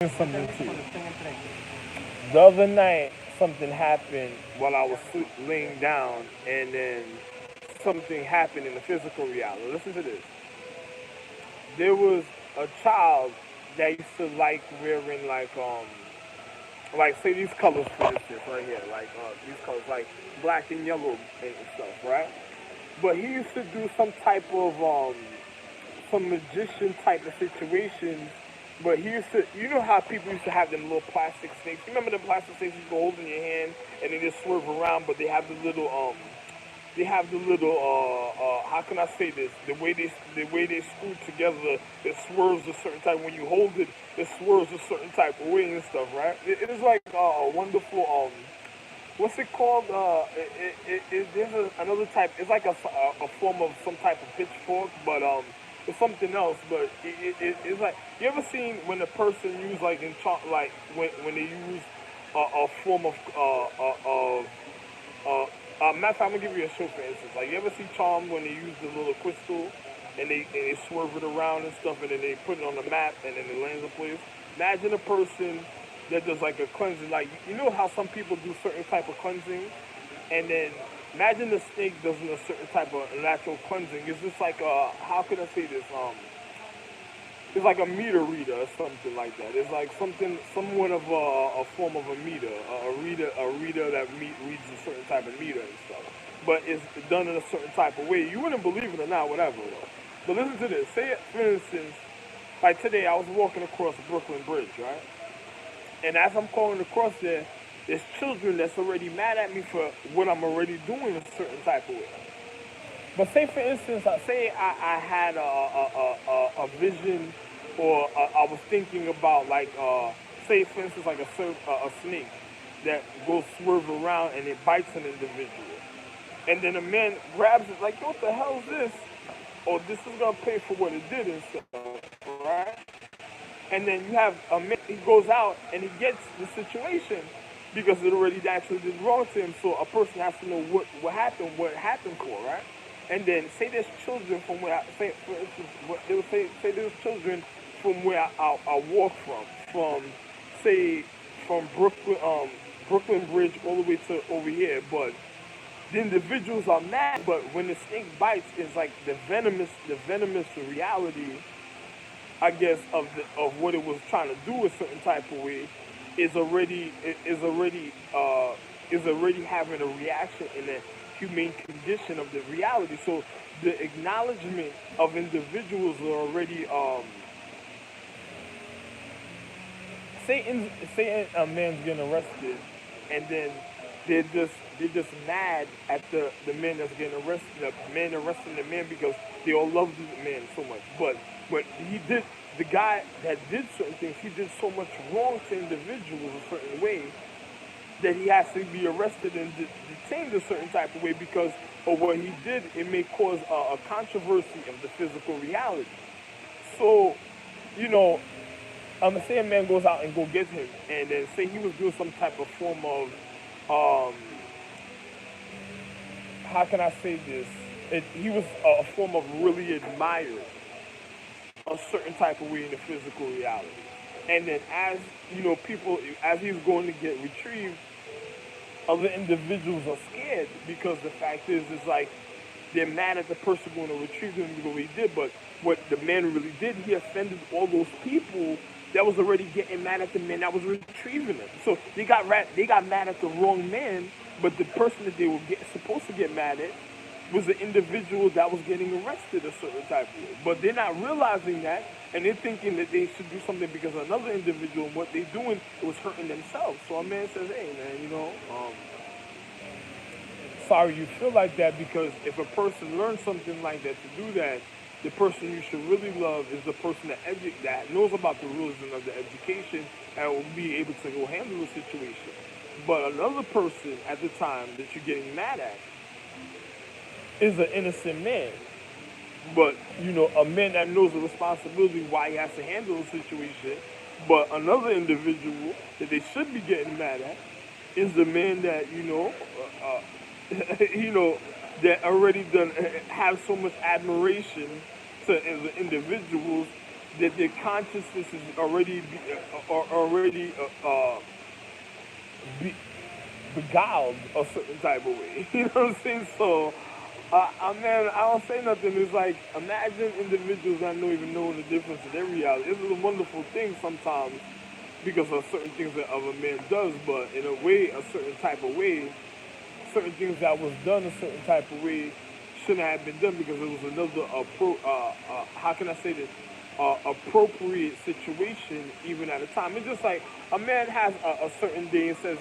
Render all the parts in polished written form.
Something too. The other night, something happened while I was laying down, and then something happened in the physical reality. Listen to this. There was a child that used to like wearing like say these colors for instance right here, like these colors like black and yellow and stuff, right? But he used to do some type of some magician type of situations. But he used to, you know how people used to have them little plastic snakes. You remember the plastic snakes you can hold in your hand and they just swerve around, but they have the little how can I say this? The way they screw together, it swerves a certain type. When you hold it, it swerves a certain type of way and stuff, right? It is like a wonderful what's it called? There's another type. It's like a form of some type of pitchfork, but it's something else. But it's like you ever seen when a person use like like when they use a form of matter of fact, I'm gonna give you a show for instance. Like you ever see charm when they use the little crystal and they swerve it around and stuff, and then they put it on the map and then it lands in place. Imagine a person that does like a cleansing. Like you know how some people do certain type of cleansing, and then imagine the snake does a certain type of natural cleansing. It's just like how can I say this? It's like a meter reader or something like that. It's like something, somewhat of a form of a meter, a reader that reads a certain type of meter and stuff. But it's done in a certain type of way. You wouldn't believe it or not, whatever. Though. But listen to this. Say, for instance, like today, I was walking across Brooklyn Bridge, right? And as I'm going across there, there's children that's already mad at me for what I'm already doing a certain type of way. But say, for instance, say I had a vision, or I was thinking about like, say, for instance, like a snake that goes swerve around and it bites an individual, and then a man grabs it like, what the hell is this? Or this is gonna pay for what it did and stuff, right? And then you have a man, he goes out and he gets the situation because it already actually did wrong to him. So a person has to know what happened for, right? And then say there's children from where say for instance, they would say there's children from where I walk from say from Brooklyn Bridge all the way to over here, but the individuals are mad. But when the snake bites, it's like the venomous reality, I guess, of what it was trying to do a certain type of way is already having a reaction in the humane condition of the reality. So the acknowledgement of individuals are already say a man's getting arrested, and then they're just mad at the man that's getting arrested, the man arresting the man because they all love the man so much. But he did the guy that did certain things. He did so much wrong to individuals a certain way that he has to be arrested and detained a certain type of way because of what he did. It may cause a controversy of the physical reality. So, you know, say a man goes out and go get him, and then say he was doing some type of form of, how can I say this? He was a form of really admired a certain type of way in the physical reality. And then as people, as he's going to get retrieved, other individuals are scared because the fact is, it's like they're mad at the person going to retrieve him because what he did. But what the man really did, he offended all those people that was already getting mad at the man that was retrieving them. So they got mad at the wrong man, but the person that they were supposed to get mad at was the individual that was getting arrested a certain type of way. But they're not realizing that, and they're thinking that they should do something because another individual, and what they're doing was hurting themselves. So a man says, hey, man, sorry you feel like that, because if a person learns something like that to do that, the person you should really love is the person that knows about the rules and of the education and will be able to go handle the situation. But another person at the time that you're getting mad at is an innocent man. But, a man that knows the responsibility why he has to handle the situation. But another individual that they should be getting mad at is the man that, that already done have so much admiration to the individuals that their consciousness is already already be, beguiled a certain type of way. You know what I'm saying? So, man, I don't say nothing. It's like imagine individuals that don't even know the difference in their reality. This is a wonderful thing sometimes because of certain things that other man does, but in a way, a certain type of way, certain things that was done a certain type of way shouldn't have been done because it was another how can I say this, appropriate situation even at a time. It's just like a man has a certain day and says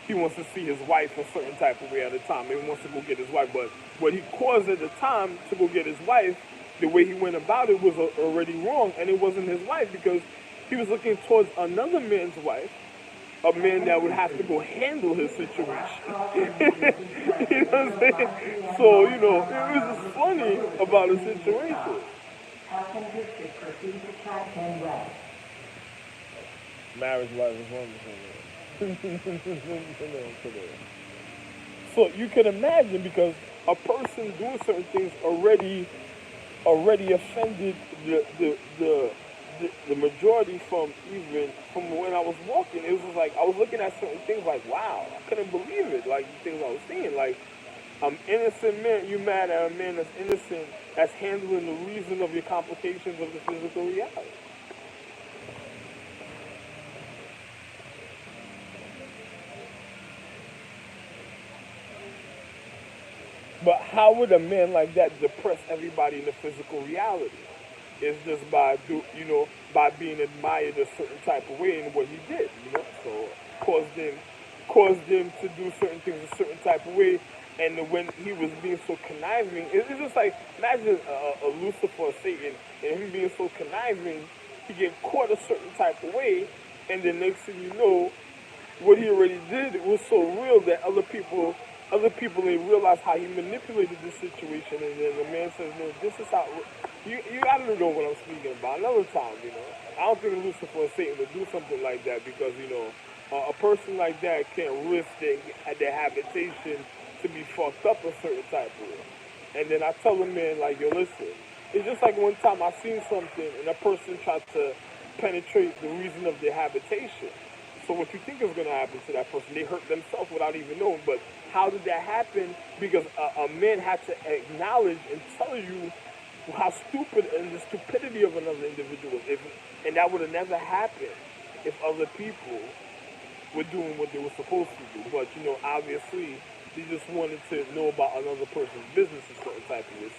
he wants to see his wife a certain type of way at a time. He wants to go get his wife, but what he caused at the time to go get his wife, the way he went about it was already wrong, and it wasn't his wife because he was looking towards another man's wife, a man that would have to go handle his situation. You know what I'm saying? So, it was just funny about the situation. Marriage life is wonderful. So you can imagine because a person doing certain things already offended the majority from when I was walking. It was just like I was looking at certain things like, wow, I couldn't believe it. Like the things I was seeing, like I'm innocent man. You mad at a man that's innocent that's handling the reason of your complications of the physical reality. But how would a man like that depress everybody in the physical reality? It's just by being admired a certain type of way in what he did. So caused them to do certain things a certain type of way. And when he was being so conniving, it's just like imagine a Lucifer or Satan and him being so conniving, he get caught a certain type of way, and the next thing you know, what he already did was so real that other people didn't realize how he manipulated the situation. And then the man says, "No, this is how you gotta know what I'm speaking about." Another time. I don't think Lucifer or Satan would do something like that because a person like that can't risk their habitation to be fucked up a certain type of way. And then I tell the man like, "Yo, listen." It's just like one time I seen something and a person tried to penetrate the reason of their habitation. So what you think is going to happen to that person? They hurt themselves without even knowing. But how did that happen? Because a man had to acknowledge and tell you how stupid and the stupidity of another individual is. And that would have never happened if other people were doing what they were supposed to do. But obviously, they just wanted to know about another person's business a certain type of way.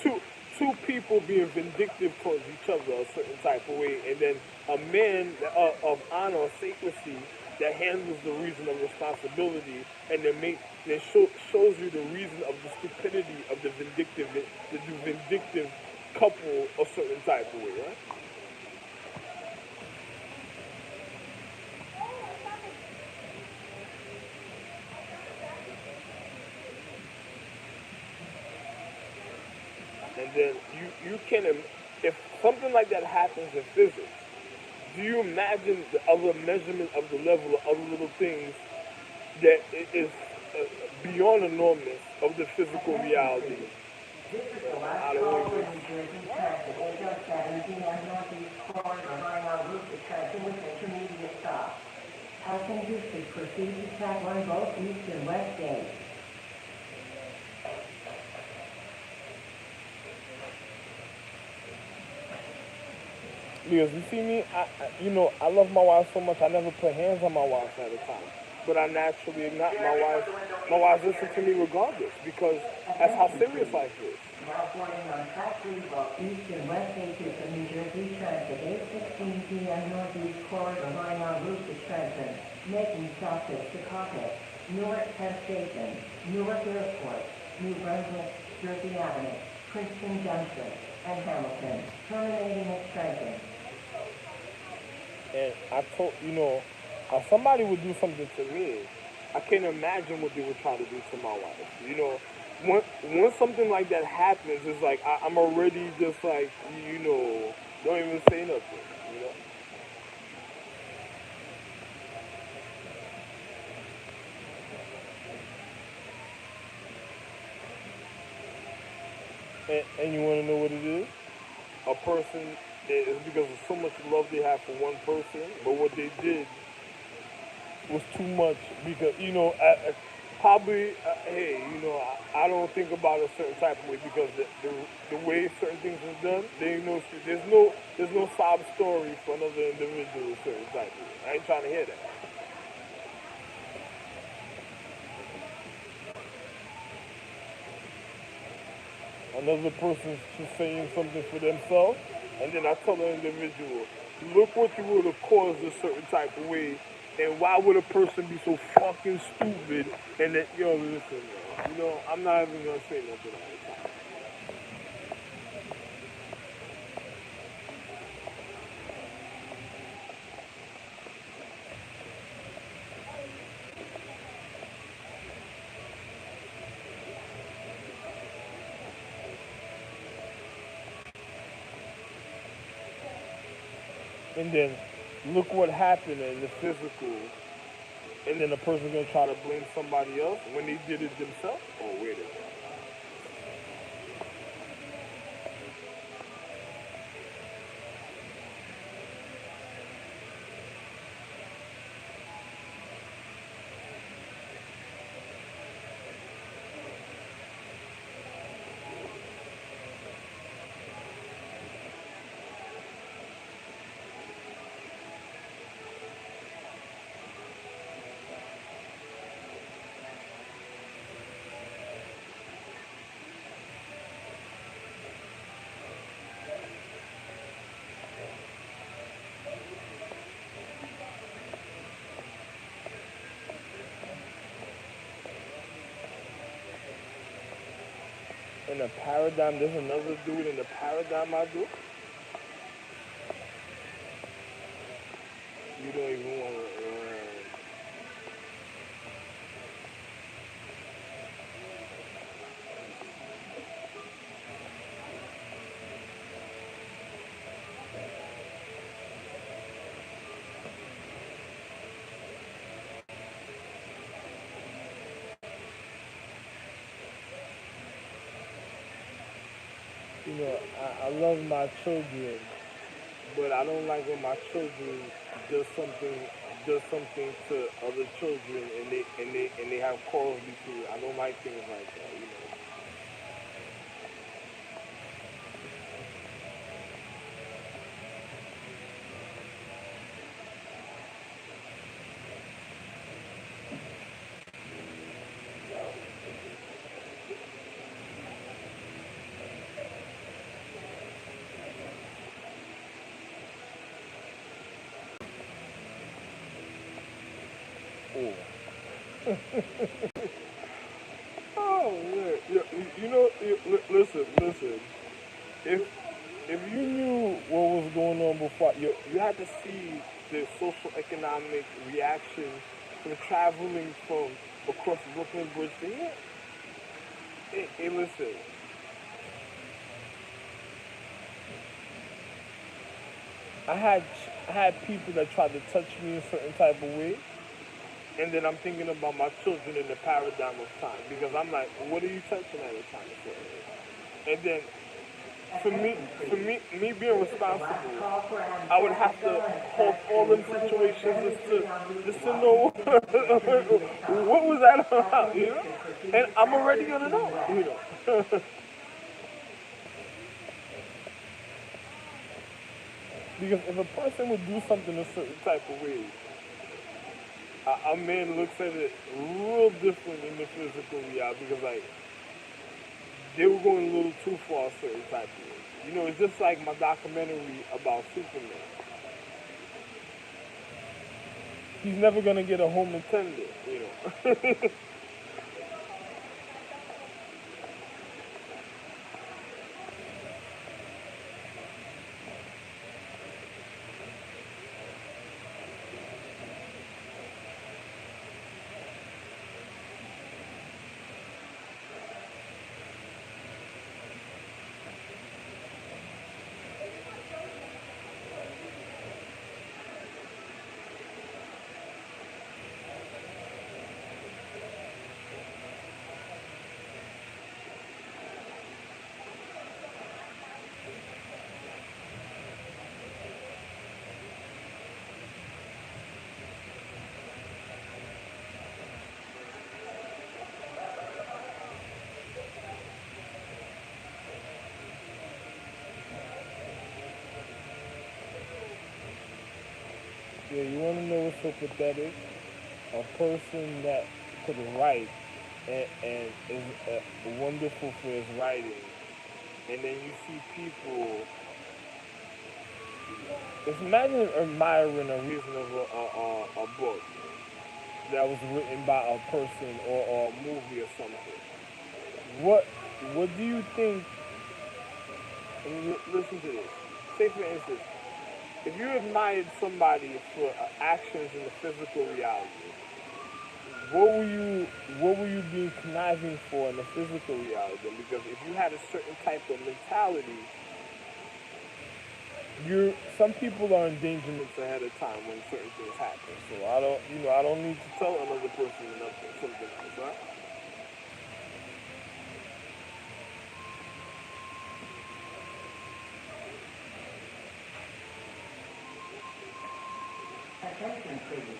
So, two people being vindictive towards each other a certain type of way, and then a man of honor or sacredcy that handles the reason of responsibility, and shows you the reason of the stupidity of the vindictive couple a certain type of way, right? And then you can if something like that happens in physics, do you imagine the other measurement of the level of other little things that is beyond the enormous of the physical reality? I don't even. Passengers should proceed to track on both east and west gates. Because you see me, I love my wife so much. I never put hands on my wife at a time, but I naturally not my wife. My wife listens to me regardless because that's how serious life is. Now boarding on track 3 both east and west gates of New Jersey Transit 8:16 p.m. Northeast Corridor line en route to Trenton, making stops at Secaucus, Newark Penn Station, Newark Airport, New Brunswick, Jersey Avenue, Princeton Junction, and Hamilton, terminating at Trenton. And I told if somebody would do something to me, I can't imagine what they would try to do to my wife. When something like that happens, it's like I'm already just like don't even say nothing. You know. And you want to know what it is? A person It's because of so much love they have for one person, but what they did was too much because probably hey, I don't think about a certain type of way because the way certain things are done, they know there's no sob story for another individual a certain type of way. I ain't trying to hear that. Another person's just saying something for themselves, and then I tell the individual, look what you would have caused a certain type of way, and why would a person be so fucking stupid? And that, listen, man, I'm not even gonna say nothing all the time. And then look what happened in the physical, and then the person's gonna try to blame somebody else when they did it themselves. Oh, wait a minute. In the paradigm, there's another dude in the paradigm I do. You don't even want to. I love my children, but I don't like when my children does something does something to other children and they have quarrels between. I don't like things like that. Oh, oh yeah, yeah. Listen. If if you knew what was going on before, you had to see the social economic reaction from traveling from across the Brooklyn Bridge to here. Hey, listen, I had I had people that tried to touch me a certain type of way, and then I'm thinking about my children in the paradigm of time because I'm like, what are you touching at a time? And then for me being responsible, I would have to halt all them situations just to know what was that about. And I'm already gonna know. Because if a person would do something a certain type of way, a man looks at it real different in the physical reality because like they were going a little too far a certain type of way. It's just like my documentary about Superman. He's never gonna get a home attendant. Yeah, you want to know what's so pathetic? A person that could write and is wonderful for his writing, and then you see people. Just imagine admiring a reason of a book that was written by a person or a movie or something. What what do you think? Listen to this. Say for instance, if you admired somebody for actions in the physical reality, what were you being conniving for in the physical reality? Because if you had a certain type of mentality, you some people are endangerments ahead of time when certain things happen. So I don't need to tell another person something else, right? Attention please.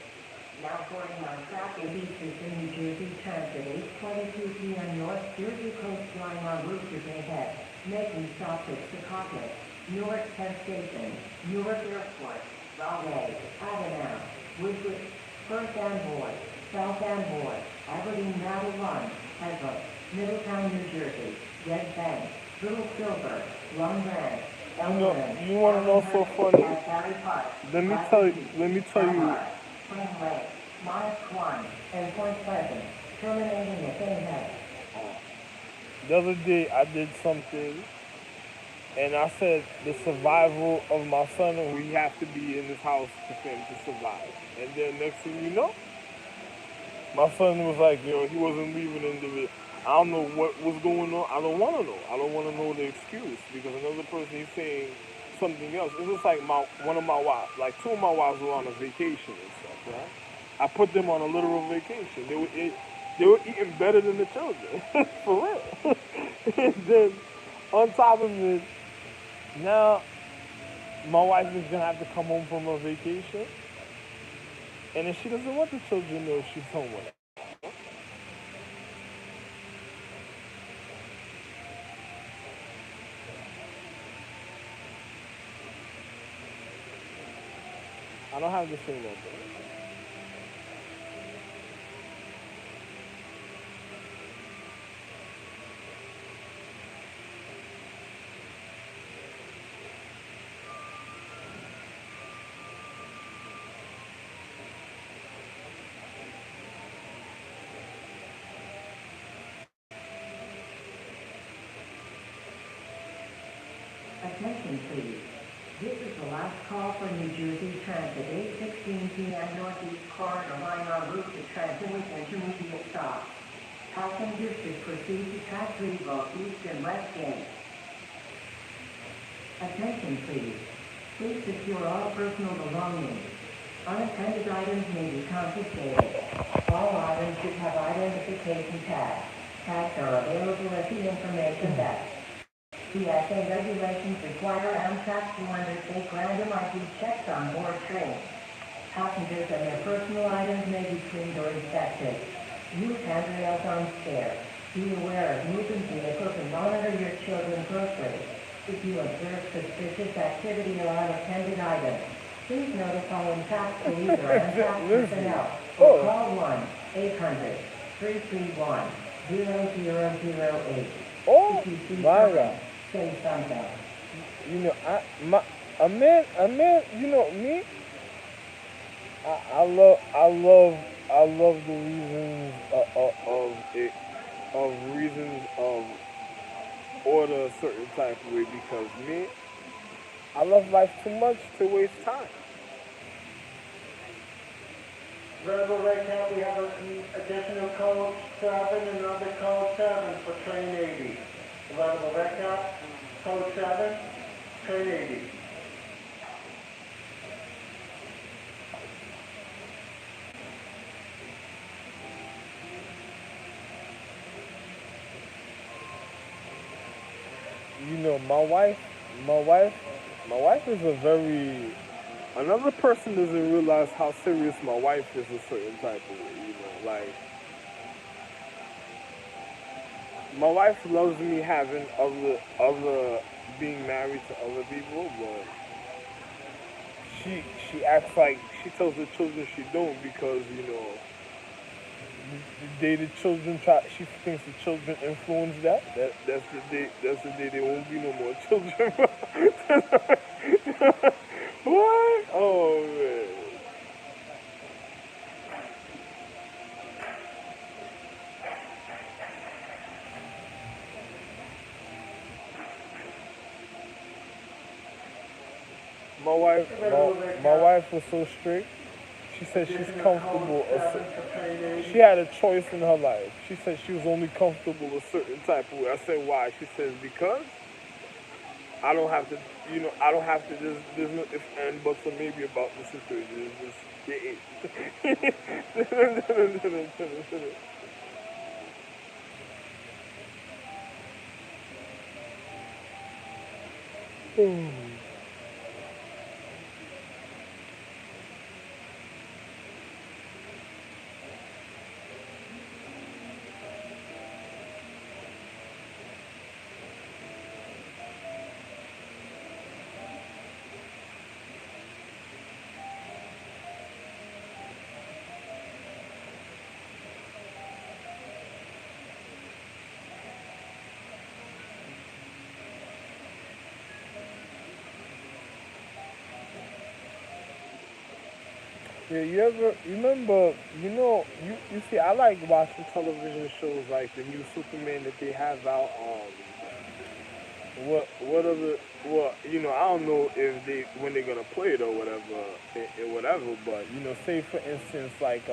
Now boarding on traffic beaches in New Jersey Transit 8:22 p.m. North Jersey Coast line en route to Bayhead, making stops at Secaucus, Newark Penn Station, Newark Airport, Raleigh, Avenel, Woodbridge, First Amboy, South Amboy, Aberdeen Battle 1, Hedley, Middletown, New Jersey, Red Bank, Little Silver, Long Branch, You want to know so funny? Barry Park, Let me tell you. Spring Lake, Monarch 1, and Point Pleasant, terminating at Bayhead. The other day I did something, and I said the survival of my son, we have to be in this house for him to survive. And then next thing you know, my son was like, he wasn't leaving in the. I don't know what was going on. I don't want to know. I don't want to know the excuse because another person is saying something else. It's just like one of my wives, like two of my wives were on a vacation and stuff, right? I put them on a literal vacation. They were eating better than the children, for real. And then on top of it, now my wife is gonna have to come home from a vacation, and then she doesn't want the children to know she's home with her. I don't have the same one. Attention please. This is the last call for New Jersey Transit 8:16 p.m. Northeast Corridor line en route to Trenton with intermediate stops. Passengers should proceed to track 3 both East and West Gate. Attention please. Please secure all personal belongings. Unattended items may be confiscated. All items should have identification tags. Tags are available at the information desk. TSA regulations require Amtrak to undertake random ID checks on board trains. Passengers and their personal items may be cleaned or inspected. Use handrails on stairs. Be aware of moving vehicles and monitor your children closely. If you observe suspicious activity or unattended items, please notify Amtrak police or Amtrak personnel or call 1-800-331-0008. Oh If you see my something, God! say something. A man. You know me. I love the reasons of it, of reasons of order a certain type of way because me, I love life too much to waste time. Rebel right now we have an additional code 7 and another code 7 for train 80. Rebel right now, code 7, train 80. My wife, my wife, my wife is a very. Another person doesn't realize how serious my wife is a certain type of way. Like my wife loves me having other being married to other people, but she she acts like she tells the children she don't because the day the children try, she thinks the children influence that's the day there won't be no more children. What? Oh man. My wife, my wife was so strict. She said she's Additional code comfortable. 7 for train 80. She had a choice in her life. She said she was only comfortable a certain type of way. I said why? She says because I don't have to, I don't have to. There's no if and buts or maybe about the situation. It's just it. Yeah, you remember, you see, I like watching television shows like the new Superman that they have out. What other, I don't know if when they're gonna play it or whatever, whatever. But say for instance, like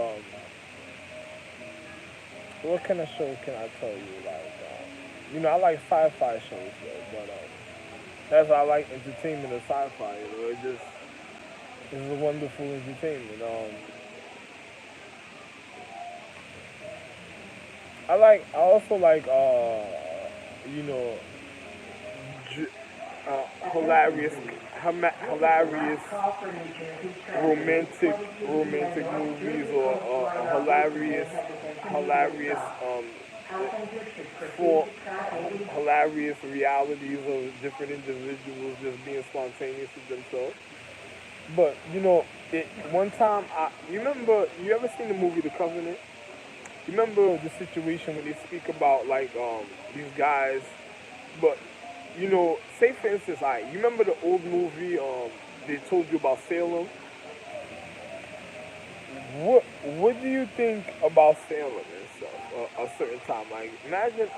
what kind of show can I tell you? Like, I like sci-fi shows, though, but that's why I like entertainment and sci-fi. It just is a wonderful entertainment. I also like, you know, j- hilarious, hilarious Crawford, New Jersey, romantic, traffic, 42 romantic North movies Jersey or Exit hilarious, hilarious, Passengers should proceed for to track 80. hilarious realities of different individuals just being spontaneous with themselves. But one time, you ever seen the movie The Covenant? You remember the situation when they speak about like these guys, but say for instance, you remember the old movie they told you about Salem? What do you think about Salem and stuff? A certain time, like imagine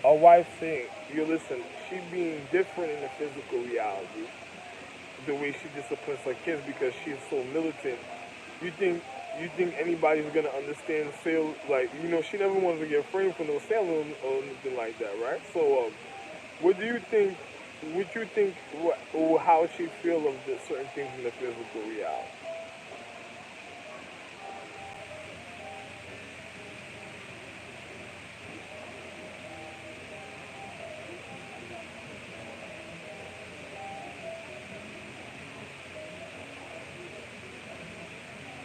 a wife saying, "You listen, she being different in the physical reality, the way she disciplines her kids because she's so militant. You think you think anybody's gonna understand sale? Like she never wanted to get framed for no Salem or anything like that, right? So, what do you think? What you think? What or how she feel of the certain things in the physical reality?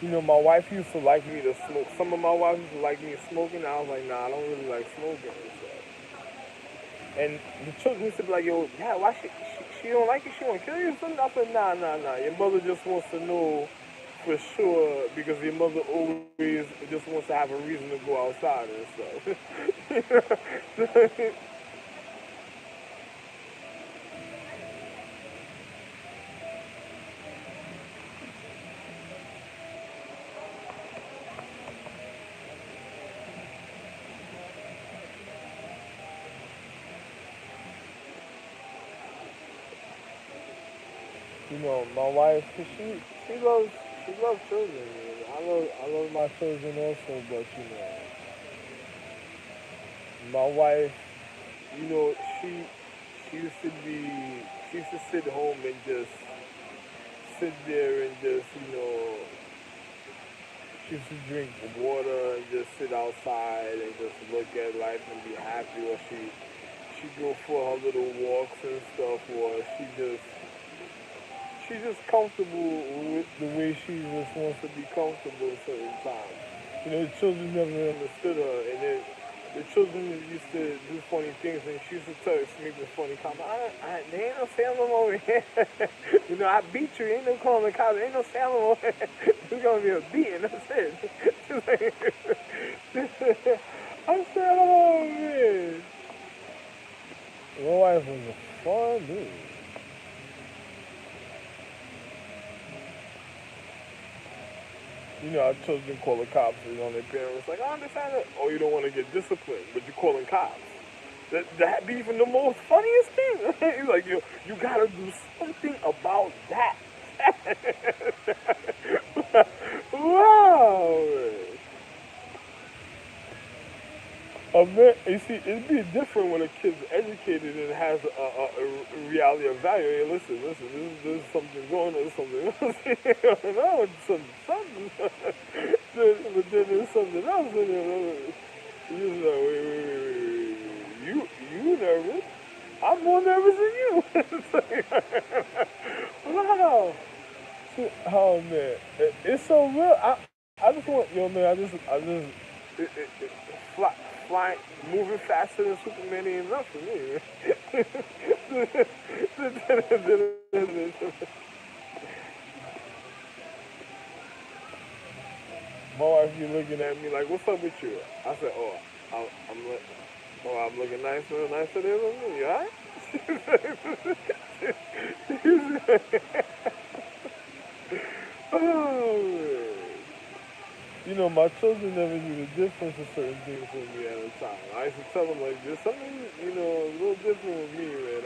My wife used to like me to smoke. Some of my wife used to like me smoking. I was like, nah, I don't really like smoking and stuff. And the children used to be like, yo, yeah, why she don't like it? She want to kill you or something? I said, nah. Your mother just wants to know for sure because your mother always just wants to have a reason to go outside and stuff. My wife, she loves children. I love my children also, but my wife, you know, she she used to be she used to sit home and just sit there and just she used to drink water and just sit outside and just look at life and be happy, or she go for her little walks and stuff, or she's just comfortable with the way she just wants to be comfortable at certain times. The children never understood her, and then the children used to do funny things, and she used to tell us, make this funny comment. There ain't no Salem over here. You know, I beat you. Ain't no calling the cops. Ain't no Salem over here. It's gonna be a beating. That's it. She's like, I said, oh man. My wife was a fun dude. You know, our children call the cops on their parents. Like, I understand it. Oh, you don't want to get disciplined, but you're calling cops. That be even the most funniest thing. He's like, you gotta do something about that. Wow. Man, you see, it'd be different when a kid's educated and has a reality of value. Hey, listen, there's something going on, there's something else. No, something. But then there's something else in there. You just like, wait. You nervous? I'm more nervous than you. It's like, wow. Oh man, it's so real. I just want, yo man, fly, flying, moving faster than Superman ain't enough for me. My wife be looking at me like, "What's up with you?" I said, "Oh, I'm looking nicer than me. You alright?" Oh man. You know, my children never knew the difference of certain things with me at the time. I used to tell them like, there's something, a little different with me, man.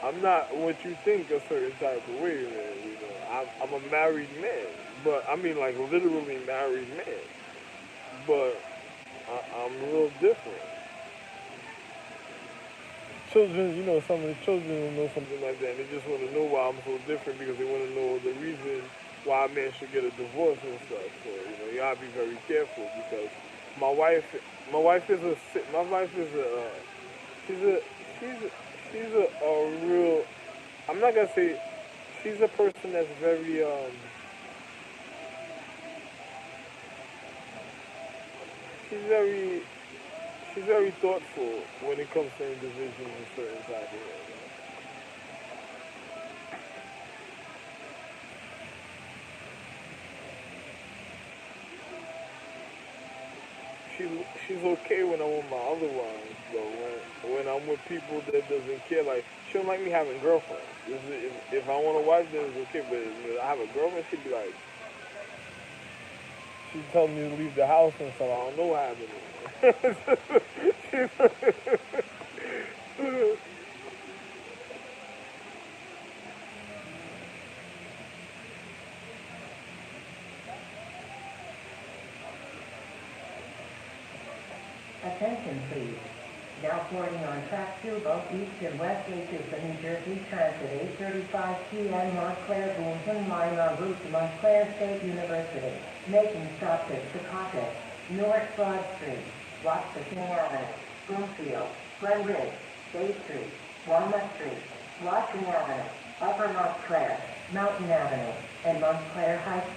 I'm not what you think a certain type of way, man. I'm a married man, but I mean like literally married man. But I'm a little different. Children, some of the children will know something like that, and they just want to know why I'm so different because they want to know the reason why a man should get a divorce and stuff. So you gotta be very careful because my wife, my wife is she's a, she's a real. I'm not gonna say she's a person that's very she's very she's very thoughtful when it comes to individuals and certain type of way. She she's okay when I'm with my other wives, though. When I'm with people that doesn't care, like she don't like me having girlfriends. If I want a wife, then it's okay. But if I have a girlfriend, she'd be like, she tells me to leave the house and stuff. I don't know what happened. Attention please. Now boarding on track 2, both east and west into the New Jersey Transit 8:35 p.m. Montclair Bloomington line en route to Montclair State University. Making stops at Secaucus, North Broad Street, Washington Avenue, Broomfield, Glen Ridge, Bay Street, Walnut Street, Washington Avenue, Upper Montclair, Mountain Avenue, and Montclair Heights.